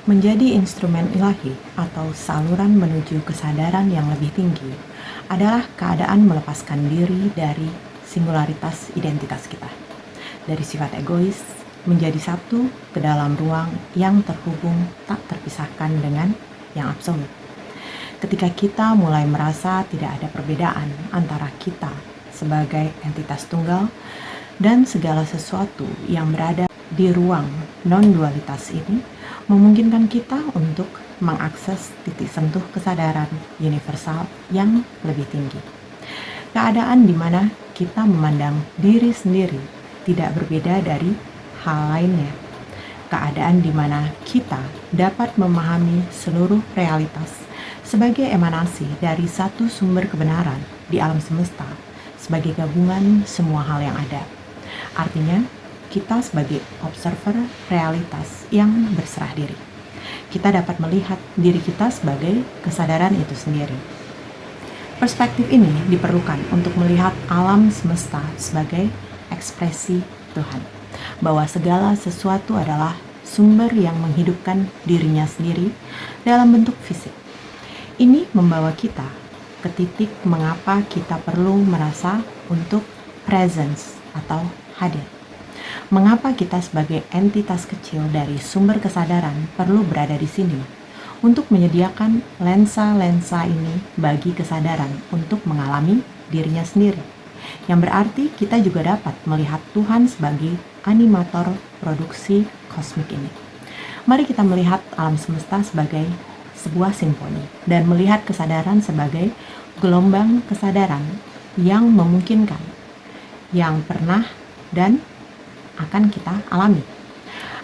Menjadi instrumen ilahi atau saluran menuju kesadaran yang lebih tinggi adalah keadaan melepaskan diri dari singularitas identitas kita, dari sifat egois menjadi satu ke dalam ruang yang terhubung tak terpisahkan dengan yang absolut. Ketika kita mulai merasa tidak ada perbedaan antara kita sebagai entitas tunggal dan segala sesuatu yang berada di ruang non-dualitas ini, memungkinkan kita untuk mengakses titik sentuh kesadaran universal yang lebih tinggi. Keadaan di mana kita memandang diri sendiri tidak berbeda dari hal lainnya. Keadaan di mana kita dapat memahami seluruh realitas sebagai emanasi dari satu sumber kebenaran di alam semesta, sebagai gabungan semua hal yang ada. Artinya, kita sebagai observer realitas yang berserah diri. Kita dapat melihat diri kita sebagai kesadaran itu sendiri. Perspektif ini diperlukan untuk melihat alam semesta sebagai ekspresi Tuhan, bahwa segala sesuatu adalah sumber yang menghidupkan dirinya sendiri dalam bentuk fisik. Ini membawa kita ke titik mengapa kita perlu merasa untuk presence atau hadir. Mengapa kita sebagai entitas kecil dari sumber kesadaran perlu berada di sini untuk menyediakan lensa-lensa ini bagi kesadaran untuk mengalami dirinya sendiri. Yang berarti kita juga dapat melihat Tuhan sebagai animator produksi kosmik ini. Mari kita melihat alam semesta sebagai sebuah simfoni dan melihat kesadaran sebagai gelombang kesadaran yang memungkinkan, yang pernah dan akan kita alami.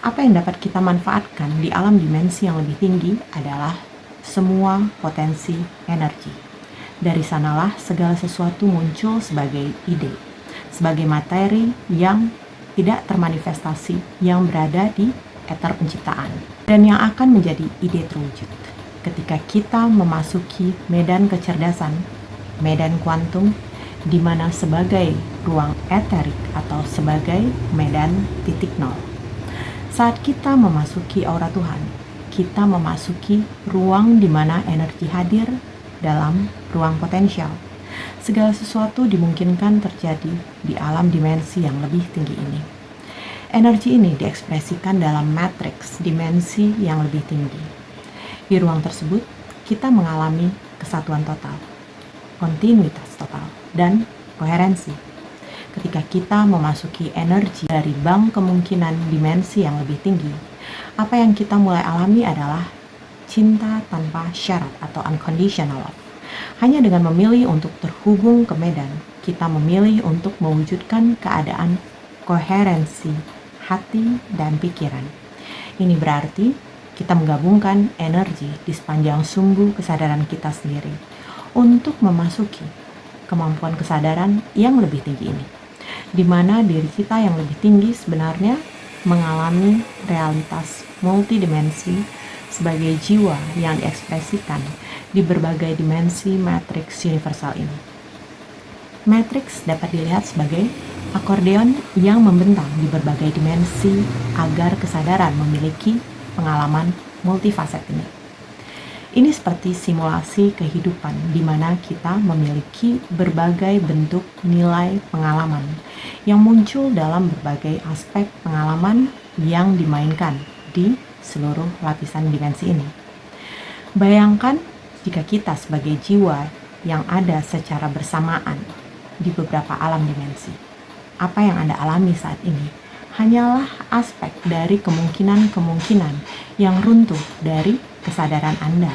Apa yang dapat kita manfaatkan di alam dimensi yang lebih tinggi adalah semua potensi energi. Dari sanalah segala sesuatu muncul sebagai ide, sebagai materi yang tidak termanifestasi yang berada di eter penciptaan dan yang akan menjadi ide terwujud. Ketika kita memasuki medan kecerdasan, medan kuantum, di mana sebagai ruang eterik atau sebagai medan titik nol. Saat kita memasuki aura Tuhan, kita memasuki ruang di mana energi hadir dalam ruang potensial. Segala sesuatu dimungkinkan terjadi di alam dimensi yang lebih tinggi ini. Energi ini diekspresikan dalam matriks dimensi yang lebih tinggi. Di ruang tersebut, kita mengalami kesatuan total, kontinuitas total, dan koherensi. Ketika kita memasuki energi dari bank kemungkinan dimensi yang lebih tinggi, apa yang kita mulai alami adalah cinta tanpa syarat atau unconditional love. Hanya dengan memilih untuk terhubung ke medan, kita memilih untuk mewujudkan keadaan koherensi hati dan pikiran. Ini berarti kita menggabungkan energi di sepanjang sumbu kesadaran kita sendiri untuk memasuki kemampuan kesadaran yang lebih tinggi ini, di mana diri kita yang lebih tinggi sebenarnya mengalami realitas multidimensi sebagai jiwa yang diekspresikan di berbagai dimensi matriks universal ini. Matriks dapat dilihat sebagai akordeon yang membentang di berbagai dimensi agar kesadaran memiliki pengalaman multifaset ini. Ini seperti simulasi kehidupan di mana kita memiliki berbagai bentuk nilai pengalaman yang muncul dalam berbagai aspek pengalaman yang dimainkan di seluruh lapisan dimensi ini. Bayangkan jika kita sebagai jiwa yang ada secara bersamaan di beberapa alam dimensi. Apa yang Anda alami saat ini hanyalah aspek dari kemungkinan-kemungkinan yang runtuh dari kesadaran Anda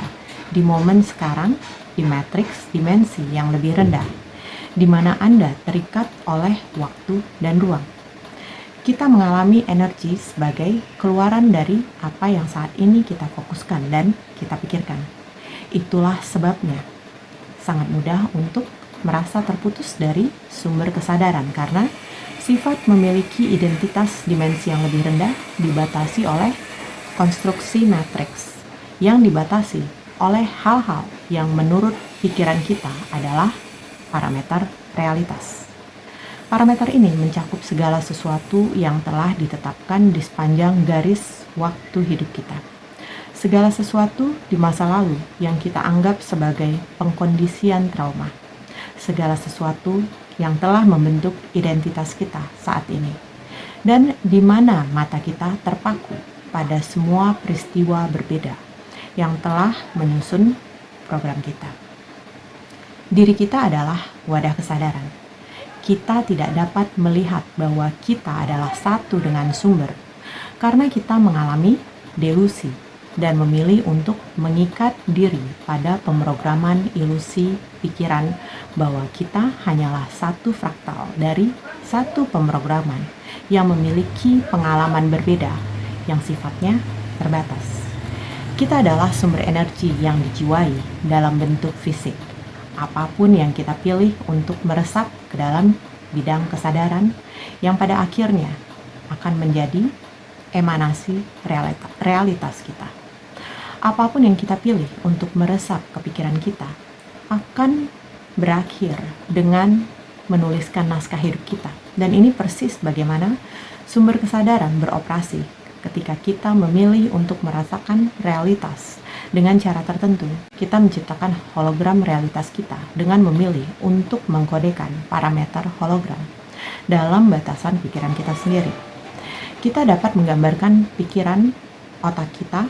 di momen sekarang di matriks dimensi yang lebih rendah, di mana Anda terikat oleh waktu dan ruang. Kita mengalami energi sebagai keluaran dari apa yang saat ini kita fokuskan dan kita pikirkan. Itulah sebabnya sangat mudah untuk merasa terputus dari sumber kesadaran karena sifat memiliki identitas dimensi yang lebih rendah dibatasi oleh konstruksi matriks yang dibatasi oleh hal-hal yang menurut pikiran kita adalah parameter realitas. Parameter ini mencakup segala sesuatu yang telah ditetapkan di sepanjang garis waktu hidup kita. segala sesuatu di masa lalu yang kita anggap sebagai pengkondisian trauma, segala sesuatu yang telah membentuk identitas kita saat ini, dan di mana mata kita terpaku pada semua peristiwa berbeda yang telah menyusun program kita. Diri kita adalah wadah kesadaran. Kita tidak dapat melihat bahwa kita adalah satu dengan sumber karena kita mengalami delusi dan memilih untuk mengikat diri pada pemrograman ilusi pikiran bahwa kita hanyalah satu fraktal dari satu pemrograman yang memiliki pengalaman berbeda yang sifatnya terbatas. Kita adalah sumber energi yang dijiwai dalam bentuk fisik. Apapun yang kita pilih untuk meresap ke dalam bidang kesadaran yang pada akhirnya akan menjadi emanasi realitas kita. Apapun yang kita pilih untuk meresap ke pikiran kita akan berakhir dengan menuliskan naskah hidup kita. Dan ini persis bagaimana sumber kesadaran beroperasi ketika kita memilih untuk merasakan realitas. Dengan cara tertentu, kita menciptakan hologram realitas kita dengan memilih untuk mengkodekan parameter hologram dalam batasan pikiran kita sendiri. Kita dapat menggambarkan pikiran, otak kita,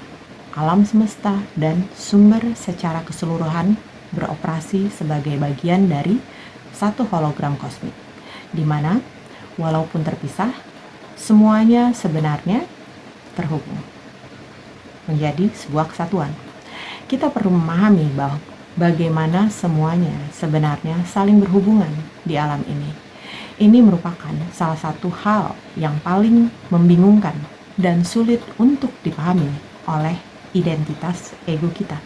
alam semesta, dan sumber secara keseluruhan beroperasi sebagai bagian dari satu hologram kosmik, di mana walaupun terpisah, semuanya sebenarnya terhubung menjadi sebuah kesatuan. Kita perlu memahami bahwa bagaimana semuanya sebenarnya saling berhubungan di alam ini. Ini merupakan salah satu hal yang paling membingungkan dan sulit untuk dipahami oleh identitas ego kita.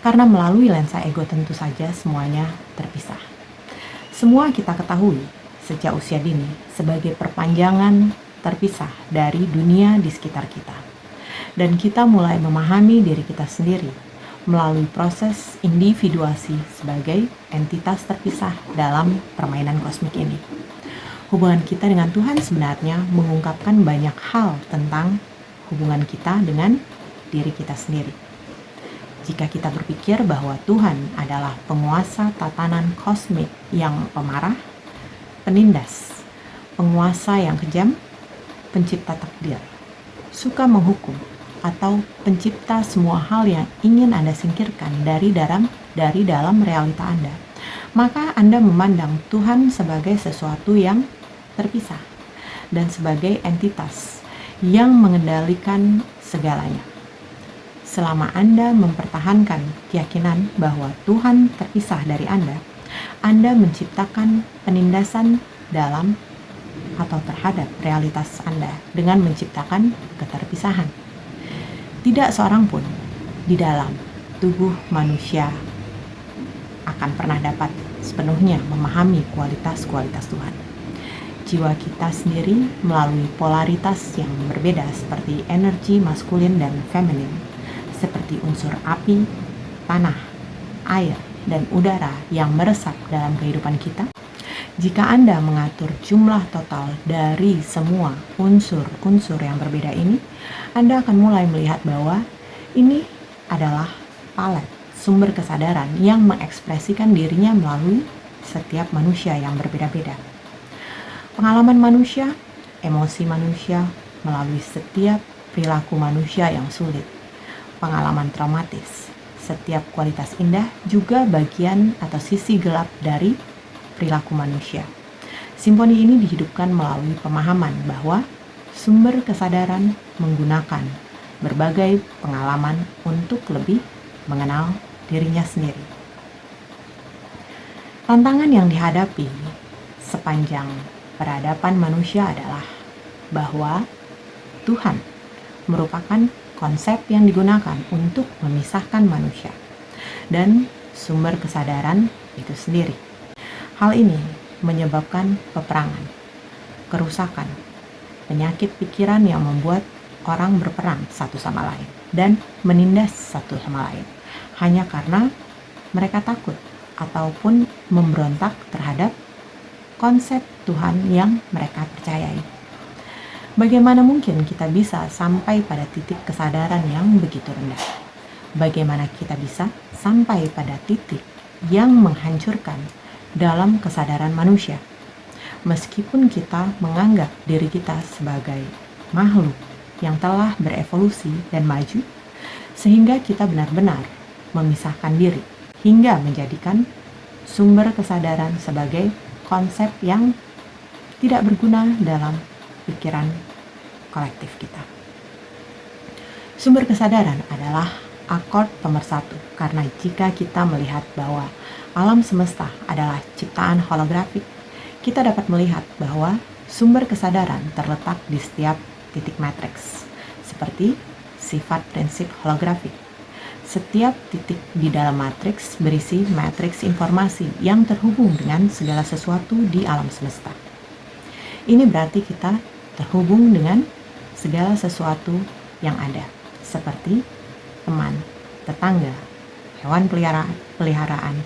Karena melalui lensa ego tentu saja semuanya terpisah. Semua kita ketahui sejak usia dini sebagai perpanjangan terpisah dari dunia di sekitar kita. Dan kita mulai memahami diri kita sendiri melalui proses individuasi sebagai entitas terpisah dalam permainan kosmik ini. Hubungan kita dengan Tuhan sebenarnya mengungkapkan banyak hal tentang hubungan kita dengan diri kita sendiri. Jika kita berpikir bahwa Tuhan adalah penguasa tatanan kosmik yang pemarah, penindas, penguasa yang kejam, pencipta takdir, suka menghukum, atau pencipta semua hal yang ingin Anda singkirkan dari dalam realita Anda, maka Anda memandang Tuhan sebagai sesuatu yang terpisah dan sebagai entitas yang mengendalikan segalanya. Selama Anda mempertahankan keyakinan bahwa Tuhan terpisah dari Anda menciptakan penindasan dalam atau terhadap realitas Anda dengan menciptakan keterpisahan. Tidak seorang pun di dalam tubuh manusia akan pernah dapat sepenuhnya memahami kualitas-kualitas Tuhan. Jiwa kita sendiri melalui polaritas yang berbeda seperti energi maskulin dan feminin, seperti unsur api, tanah, air, dan udara yang meresap dalam kehidupan kita. Jika Anda mengatur jumlah total dari semua unsur-unsur yang berbeda ini, Anda akan mulai melihat bahwa ini adalah palet sumber kesadaran yang mengekspresikan dirinya melalui setiap manusia yang berbeda-beda. Pengalaman manusia, emosi manusia, melalui setiap perilaku manusia yang sulit, pengalaman traumatis, setiap kualitas indah juga bagian atau sisi gelap dari perilaku manusia. Simfoni ini dihidupkan melalui pemahaman bahwa sumber kesadaran menggunakan berbagai pengalaman untuk lebih mengenal dirinya sendiri. Tantangan yang dihadapi sepanjang peradaban manusia adalah bahwa Tuhan merupakan konsep yang digunakan untuk memisahkan manusia dan sumber kesadaran itu sendiri. Hal ini menyebabkan peperangan, kerusakan, penyakit pikiran yang membuat orang berperang satu sama lain dan menindas satu sama lain hanya karena mereka takut ataupun memberontak terhadap konsep Tuhan yang mereka percayai. Bagaimana mungkin kita bisa sampai pada titik kesadaran yang begitu rendah? Bagaimana kita bisa sampai pada titik yang menghancurkan dalam kesadaran manusia? Meskipun kita menganggap diri kita sebagai makhluk yang telah berevolusi dan maju, sehingga kita benar-benar memisahkan diri hingga menjadikan sumber kesadaran sebagai konsep yang tidak berguna dalam pikiran kolektif kita. Sumber kesadaran adalah akord pemersatu, karena jika kita melihat bahwa alam semesta adalah ciptaan holografik, kita dapat melihat bahwa sumber kesadaran terletak di setiap titik matriks, seperti sifat prinsip holografik. Setiap titik di dalam matriks berisi matriks informasi yang terhubung dengan segala sesuatu di alam semesta. Ini berarti kita terhubung dengan segala sesuatu yang ada, seperti teman, tetangga, hewan peliharaan,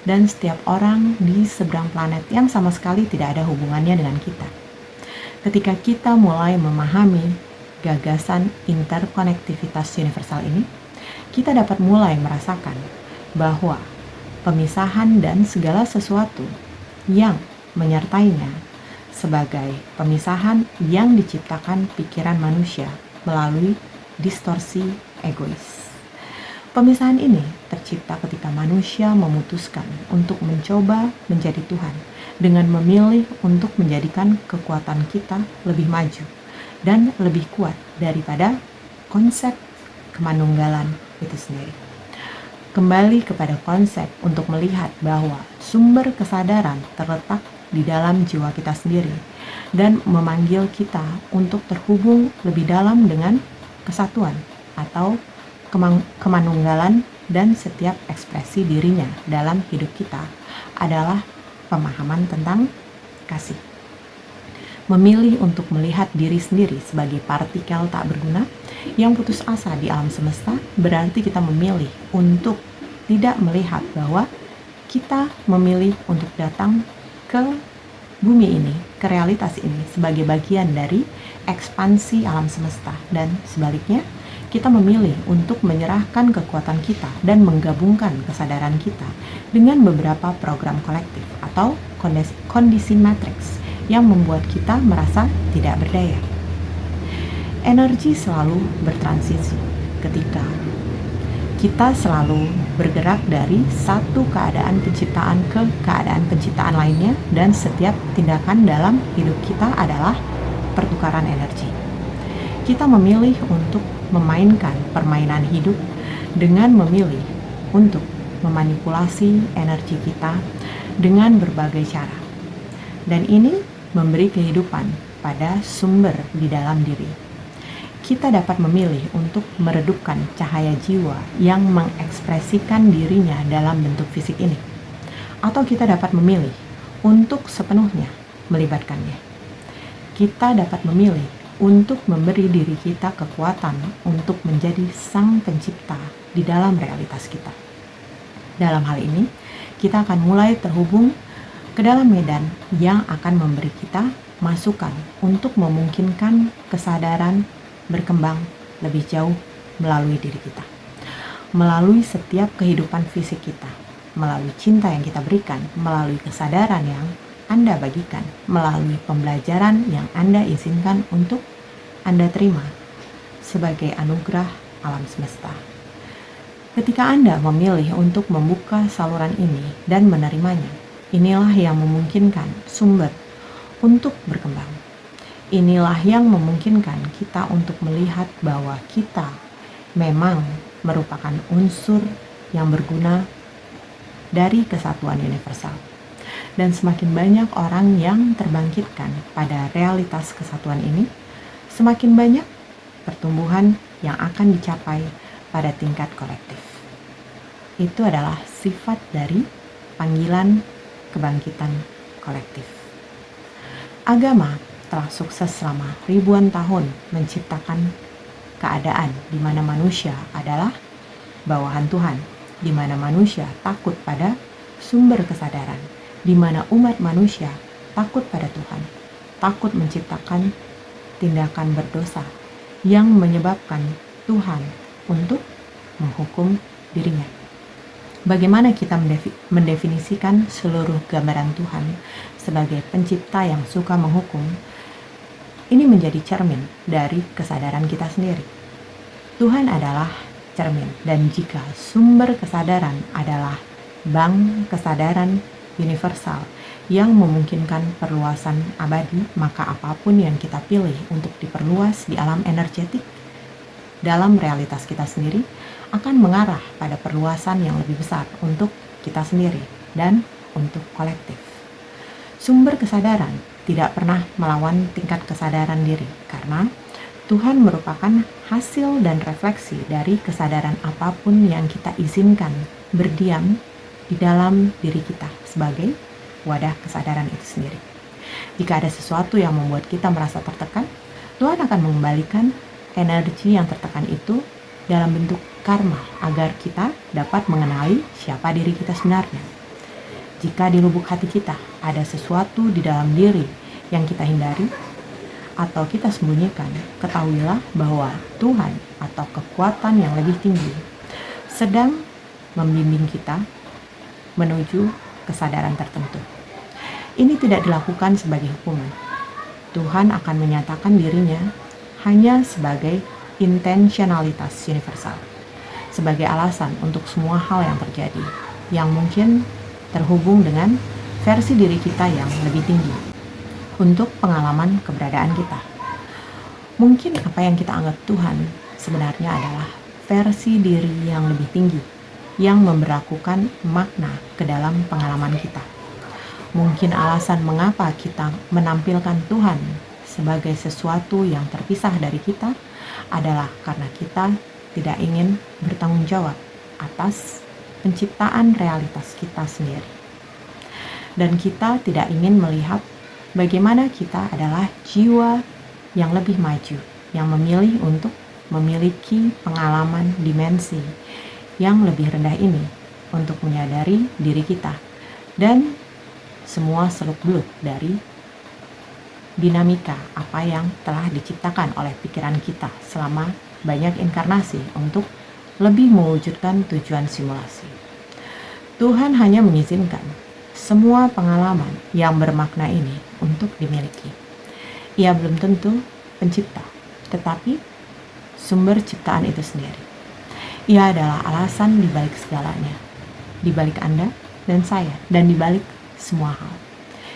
dan setiap orang di seberang planet yang sama sekali tidak ada hubungannya dengan kita. Ketika kita mulai memahami gagasan interkonektivitas universal ini, kita dapat mulai merasakan bahwa pemisahan dan segala sesuatu yang menyertainya sebagai pemisahan yang diciptakan pikiran manusia melalui distorsi egois. Pemisahan ini tercipta ketika manusia memutuskan untuk mencoba menjadi Tuhan dengan memilih untuk menjadikan kekuatan kita lebih maju dan lebih kuat daripada konsep kemanunggalan itu sendiri. Kembali kepada konsep untuk melihat bahwa sumber kesadaran terletak di dalam jiwa kita sendiri dan memanggil kita untuk terhubung lebih dalam dengan kesatuan atau kemanunggalan, dan setiap ekspresi dirinya dalam hidup kita adalah pemahaman tentang kasih. Memilih untuk melihat diri sendiri sebagai partikel tak berguna yang putus asa di alam semesta berarti kita memilih untuk tidak melihat bahwa kita memilih untuk datang ke bumi ini, ke realitas ini sebagai bagian dari ekspansi alam semesta, dan sebaliknya kita memilih untuk menyerahkan kekuatan kita dan menggabungkan kesadaran kita dengan beberapa program kolektif atau kondisi matriks yang membuat kita merasa tidak berdaya. Energi selalu bertransisi ketika kita selalu bergerak dari satu keadaan penciptaan ke keadaan penciptaan lainnya, dan setiap tindakan dalam hidup kita adalah pertukaran energi. Kita memilih untuk memainkan permainan hidup dengan memilih untuk memanipulasi energi kita dengan berbagai cara. Dan ini memberi kehidupan pada sumber di dalam diri. Kita dapat memilih untuk meredupkan cahaya jiwa yang mengekspresikan dirinya dalam bentuk fisik ini. Atau kita dapat memilih untuk sepenuhnya melibatkannya. Kita dapat memilih untuk memberi diri kita kekuatan untuk menjadi sang pencipta di dalam realitas kita. Dalam hal ini, kita akan mulai terhubung ke dalam medan yang akan memberi kita masukan untuk memungkinkan kesadaran berkembang lebih jauh melalui diri kita, melalui setiap kehidupan fisik kita, melalui cinta yang kita berikan, melalui kesadaran yang Anda bagikan, melalui pembelajaran yang Anda izinkan untuk Anda terima sebagai anugerah alam semesta. Ketika Anda memilih untuk membuka saluran ini dan menerimanya, inilah yang memungkinkan sumber untuk berkembang. Inilah yang memungkinkan kita untuk melihat bahwa kita memang merupakan unsur yang berguna dari kesatuan universal. Dan semakin banyak orang yang terbangkitkan pada realitas kesatuan ini, semakin banyak pertumbuhan yang akan dicapai pada tingkat kolektif. Itu adalah sifat dari panggilan kebangkitan kolektif. Agama telah sukses selama ribuan tahun menciptakan keadaan di mana manusia adalah bawahan Tuhan, di mana manusia takut pada sumber kesadaran, di mana umat manusia takut pada Tuhan, takut menciptakan tindakan berdosa yang menyebabkan Tuhan untuk menghukum dirinya. Bagaimana kita mendefinisikan seluruh gambaran Tuhan sebagai pencipta yang suka menghukum? Ini menjadi cermin dari kesadaran kita sendiri. Tuhan adalah cermin, dan jika sumber kesadaran adalah bank kesadaran universal yang memungkinkan perluasan abadi, maka apapun yang kita pilih untuk diperluas di alam energetik dalam realitas kita sendiri akan mengarah pada perluasan yang lebih besar untuk kita sendiri dan untuk kolektif. Sumber kesadaran tidak pernah melawan tingkat kesadaran diri, karena Tuhan merupakan hasil dan refleksi dari kesadaran apapun yang kita izinkan berdiam di dalam diri kita sebagai wadah kesadaran itu sendiri. Jika ada sesuatu yang membuat kita merasa tertekan, Tuhan akan mengembalikan energi yang tertekan itu dalam bentuk karma agar kita dapat mengenali siapa diri kita sebenarnya. Jika di lubuk hati kita ada sesuatu di dalam diri yang kita hindari atau kita sembunyikan, ketahuilah bahwa Tuhan atau kekuatan yang lebih tinggi sedang membimbing kita menuju kesadaran tertentu. Ini tidak dilakukan sebagai hukuman. Tuhan akan menyatakan dirinya hanya sebagai intentionalitas universal, sebagai alasan untuk semua hal yang terjadi, yang mungkin terhubung dengan versi diri kita yang lebih tinggi untuk pengalaman keberadaan kita. Mungkin apa yang kita anggap Tuhan sebenarnya adalah versi diri yang lebih tinggi yang memberlakukan makna ke dalam pengalaman kita. Mungkin alasan mengapa kita menampilkan Tuhan sebagai sesuatu yang terpisah dari kita adalah karena kita tidak ingin bertanggung jawab atas penciptaan realitas kita sendiri. Dan kita tidak ingin melihat bagaimana kita adalah jiwa yang lebih maju, yang memilih untuk memiliki pengalaman dimensi yang lebih rendah ini untuk menyadari diri kita dan semua seluk-beluk dari dinamika apa yang telah diciptakan oleh pikiran kita selama banyak inkarnasi untuk lebih mewujudkan tujuan simulasi. Tuhan hanya mengizinkan semua pengalaman yang bermakna ini untuk dimiliki. Ia belum tentu pencipta, tetapi sumber ciptaan itu sendiri. Ia adalah alasan di balik segalanya, di balik Anda dan saya, dan di balik semua hal.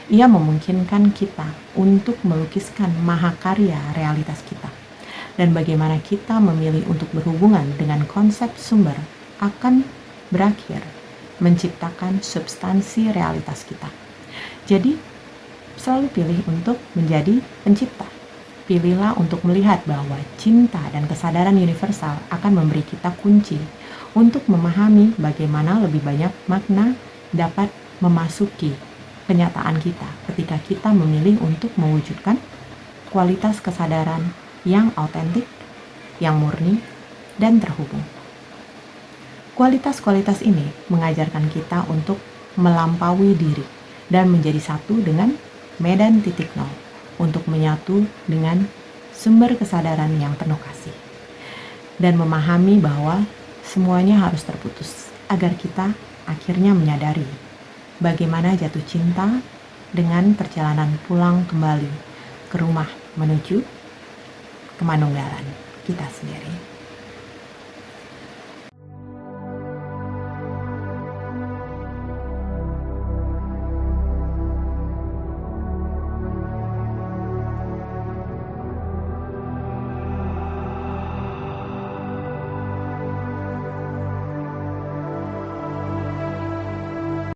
Ia memungkinkan kita untuk melukiskan mahakarya realitas kita. Dan bagaimana kita memilih untuk berhubungan dengan konsep sumber akan berakhir menciptakan substansi realitas kita. Jadi, selalu pilih untuk menjadi pencipta. Pilihlah untuk melihat bahwa cinta dan kesadaran universal akan memberi kita kunci untuk memahami bagaimana lebih banyak makna dapat memasuki kenyataan kita ketika kita memilih untuk mewujudkan kualitas kesadaran yang autentik, yang murni, dan terhubung. Kualitas-kualitas ini mengajarkan kita untuk melampaui diri dan menjadi satu dengan medan titik nol, untuk menyatu dengan sumber kesadaran yang penuh kasih, dan memahami bahwa semuanya harus terputus agar kita akhirnya menyadari bagaimana jatuh cinta dengan perjalanan pulang kembali ke rumah menuju kemanunggalan kita sendiri.